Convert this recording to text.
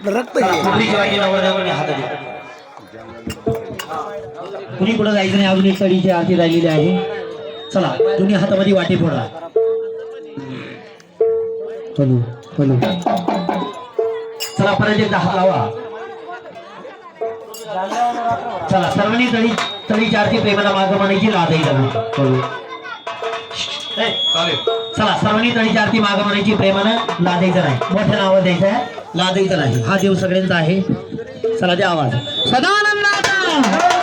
आपलं रक्त आहे. पुढची वाटी नवरदेवाने हात दिला. कुणी कुठं जायचं नाही. अजून एक तडीची आरती राहिलेली आहे. चला दोन्ही हातामध्ये वाटी फोडा. Hello hello. चला परत एकदा हात लावा. चला सर्वांनी तडीची आरती प्रेमाला मागं म्हणायची. लादही झाली. चला सर्वांनी तडीची आरती मागं म्हणायची. प्रेमानं लादायचं नाही. मोठ्या नावात द्यायचं आहे. लादायचं नाही. हा देव सगळ्यांचा आहे. चला द्या आवाज. सदानंदाचा